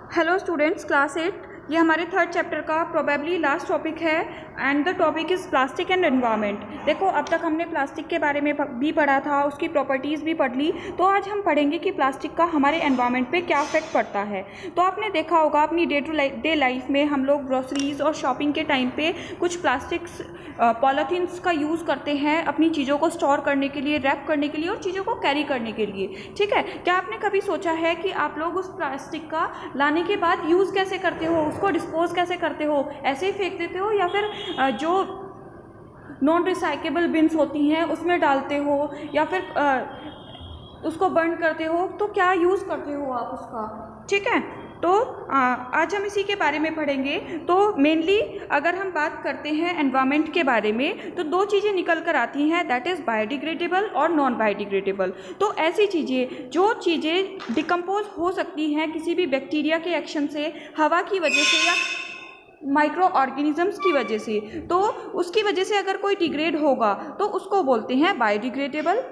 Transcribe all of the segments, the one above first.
Hello students, class 8। ये हमारे third chapter का प्रोबेबली लास्ट टॉपिक है and the topic is plastic and environment. देखो, अब तक हमने प्लास्टिक के बारे में भी पढ़ा था, उसकी प्रॉपर्टीज़ भी पढ़ ली। तो आज हम पढ़ेंगे कि प्लास्टिक का हमारे एनवायरनमेंट पे क्या इफेक्ट पड़ता है। तो आपने देखा होगा अपनी डे टू डे लाइफ में हम लोग ग्रोसरीज और शॉपिंग के टाइम पे कुछ प्लास्टिक्स पॉलीथीन्स का यूज़ करते हैं अपनी चीज़ों को स्टोर करने के लिए, रैप करने के लिए और चीज़ों को कैरी करने के लिए। ठीक है, क्या आपने कभी सोचा है कि आप लोग उस प्लास्टिक का लाने के बाद यूज़ कैसे करते हो, उसको डिस्पोज कैसे करते हो? ऐसे ही फेंक देते हो या फिर जो नॉन रिसाइकेबल बिन्स होती हैं उसमें डालते हो या फिर उसको बर्न करते हो? तो क्या यूज़ करते हो आप उसका? ठीक है, तो आज हम इसी के बारे में पढ़ेंगे। तो मेनली अगर हम बात करते हैं एनवायरनमेंट के बारे में तो दो चीज़ें निकल कर आती हैं, दैट इज़ बायोडिग्रेडेबल और नॉन बायोडिग्रेडेबल। तो ऐसी चीज़ें जो चीज़ें डिकम्पोज हो सकती हैं किसी भी बैक्टीरिया के एक्शन से, हवा की वजह से या माइक्रो ऑर्गेनिजम्स की वजह से, तो उसकी वजह से अगर कोई डिग्रेड होगा तो उसको बोलते हैं बायोडिग्रेडेबल।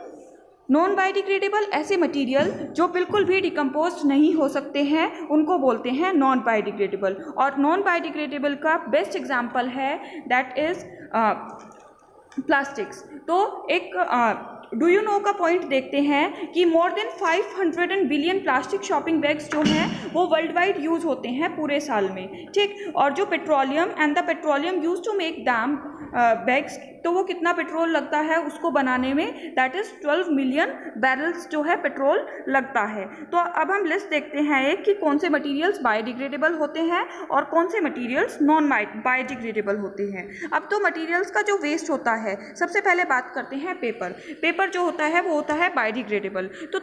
नॉन बायोडिग्रेडेबल ऐसे मटेरियल जो बिल्कुल भी डिकम्पोज नहीं हो सकते हैं उनको बोलते हैं नॉन बायोडिग्रेडेबल। और नॉन बायोडिग्रेडेबल का बेस्ट एग्जांपल है दैट इज़ प्लास्टिक्स। तो एक डू यू नो का पॉइंट देखते हैं कि more than 500 billion plastic shopping bags जो हैं वो वर्ल्ड वाइड यूज़ होते हैं पूरे साल में। ठीक, और जो petroleum and the petroleum use to make dam bags, तो वो कितना पेट्रोल लगता है उसको बनाने में, दैट इज़ 12 मिलियन बैरल्स जो है पेट्रोल लगता है। तो अब हम लिस्ट देखते हैं एक कि कौन से मटेरियल्स बायोडिग्रेडेबल होते हैं और कौन से मटेरियल्स नॉन बायोडिग्रेडेबल होते हैं। अब तो मटेरियल्स का जो वेस्ट होता है, सबसे पहले बात करते हैं पेपर जो होता है वो होता है बायोडिग्रेडेबल। तो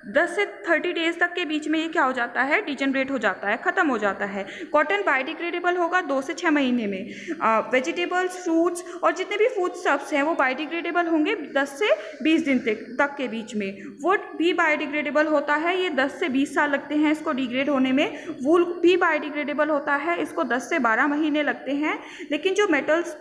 10 से 30 डेज तक के बीच में ये क्या हो जाता है, डिजनरेट हो जाता है, ख़त्म हो जाता है। कॉटन बायोडिग्रेडेबल होगा 2 से 6 महीने में। वेजिटेबल्स, फ्रूट्स और जितने भी फूड स्टफ्स हैं वो बायोडिग्रेडेबल होंगे 10 से 20 दिन तक के बीच में। वुड भी बायोडिग्रेडेबल होता है, ये 10 से 20 साल लगते हैं इसको डिग्रेड होने में। वूल भी बायोडिग्रेडेबल होता है, इसको 10 से 12 महीने लगते हैं। लेकिन जो मेटल्स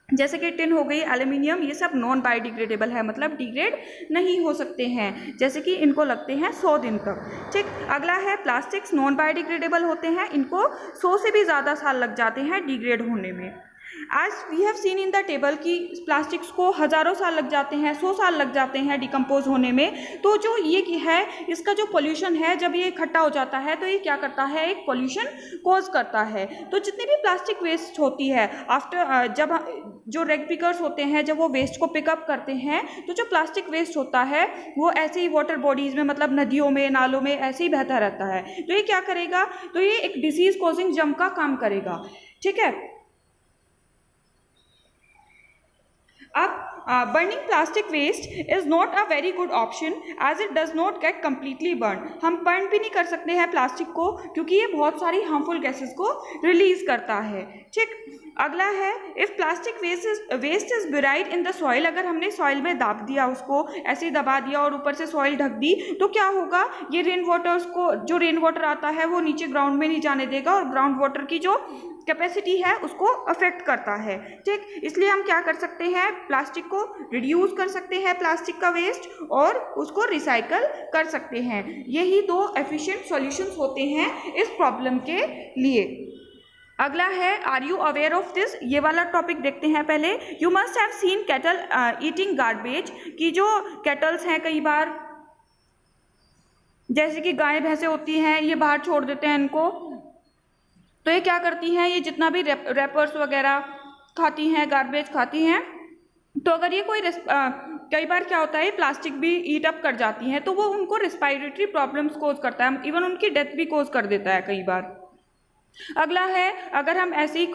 जैसे कि टिन हो गई, एल्यूमिनियम, ये सब नॉन बायोडिग्रेडेबल है, मतलब डिग्रेड नहीं हो सकते हैं, जैसे कि इनको लगते हैं 100 दिन तक। ठीक, अगला है प्लास्टिक्स नॉन बायोडिग्रेडेबल होते हैं, इनको 100 से भी ज़्यादा साल लग जाते हैं डिग्रेड होने में। आज we have seen in the table कि प्लास्टिक्स को हज़ारों साल लग जाते हैं, 100 साल लग जाते हैं डिकम्पोज होने में। तो जो ये है, इसका जो पोल्यूशन है, जब ये इकट्ठा हो जाता है तो ये क्या करता है, एक पोल्यूशन कॉज करता है। तो जितनी भी प्लास्टिक वेस्ट होती है आफ्टर, जब जो रेग पिकर्स होते हैं जब वो वेस्ट को पिकअप करते हैं, तो जो प्लास्टिक वेस्ट होता है वो ऐसे ही वाटर बॉडीज़ में, मतलब नदियों में, नालों में ऐसे ही बहता रहता है। तो ये क्या करेगा, तो ये एक डिसीज कॉजिंग जम का काम करेगा। ठीक है, अब burning plastic waste is not a very good option as it does not get completely burn. हम बर्न भी नहीं कर सकते हैं प्लास्टिक को क्योंकि ये बहुत सारी हार्मफुल गैसेस को रिलीज करता है। ठीक, अगला है if plastic waste is buried in the soil. अगर हमने सॉइल में दाब दिया, उसको ऐसे ही दबा दिया और ऊपर से सॉइल ढक दी, तो क्या होगा, ये रेन वाटर्स को, जो रेन वाटर आता है वो नीचे ग्राउंड में नहीं जाने देगा और ग्राउंड वाटर की जो कैपेसिटी है उसको अफेक्ट करता है। ठीक, इसलिए हम क्या कर सकते हैं, प्लास्टिक को रिड्यूस कर सकते हैं, प्लास्टिक का वेस्ट, और उसको रिसाइकल कर सकते हैं। यही दो एफिशिएंट सॉल्यूशंस होते हैं इस प्रॉब्लम के लिए। अगला है are you aware of this, ये वाला टॉपिक देखते हैं पहले। You must have seen cattle eating garbage, कि जो कैटल्स हैं कई बार, जैसे कि गाय भैंसे होती हैं, ये बाहर छोड़ देते हैं इनको, तो ये क्या करती हैं, ये जितना भी रैपर्स वगैरह खाती हैं, गार्बेज खाती हैं, तो अगर ये कोई कई बार क्या होता है, प्लास्टिक भी ईट अप कर जाती हैं तो वो उनको रिस्पायरेटरी प्रॉब्लम्स कोज करता है, इवन उनकी डेथ भी कोज कर देता है कई बार। अगला है, अगर हम ऐसी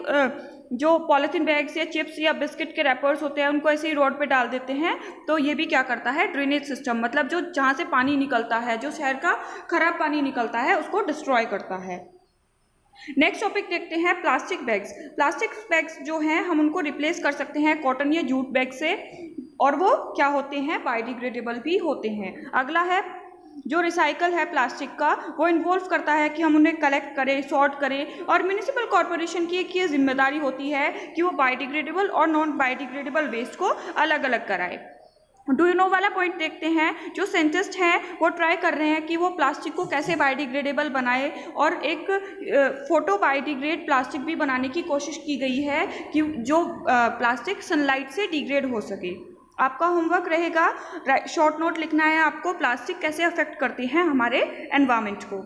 जो पॉलीथीन बैग्स या चिप्स या बिस्किट के रैपर्स होते हैं उनको ऐसे ही रोड पे डाल देते हैं, तो ये भी क्या करता है, ड्रेनेज सिस्टम, मतलब जो जहाँ से पानी निकलता है, जो शहर का खराब पानी निकलता है उसको डिस्ट्रॉय करता है। नेक्स्ट टॉपिक देखते हैं प्लास्टिक बैग्स। प्लास्टिक बैग्स जो हैं हम उनको रिप्लेस कर सकते हैं कॉटन या जूट बैग से, और वो क्या होते हैं, बायोडिग्रेडेबल भी होते हैं। अगला है जो रिसाइकल है प्लास्टिक का, वो इन्वॉल्व करता है कि हम उन्हें कलेक्ट करें, सॉर्ट करें, और म्यूनिसिपल कॉरपोरेशन की एक ये जिम्मेदारी होती है कि वो बायोडिग्रेडेबल और नॉन बायोडिग्रेडेबल वेस्ट को अलग अलग कराए। डू यू नो वाला पॉइंट देखते हैं। जो साइंटिस्ट हैं वो ट्राई कर रहे हैं कि वो प्लास्टिक को कैसे बायोडिग्रेडेबल बनाए, और एक फोटो बायोडिग्रेड प्लास्टिक भी बनाने की कोशिश की गई है कि जो प्लास्टिक सनलाइट से डिग्रेड हो सके। आपका होमवर्क रहेगा शॉर्ट नोट लिखना है आपको, प्लास्टिक कैसे अफेक्ट करती हैं हमारे एनवायरनमेंट को।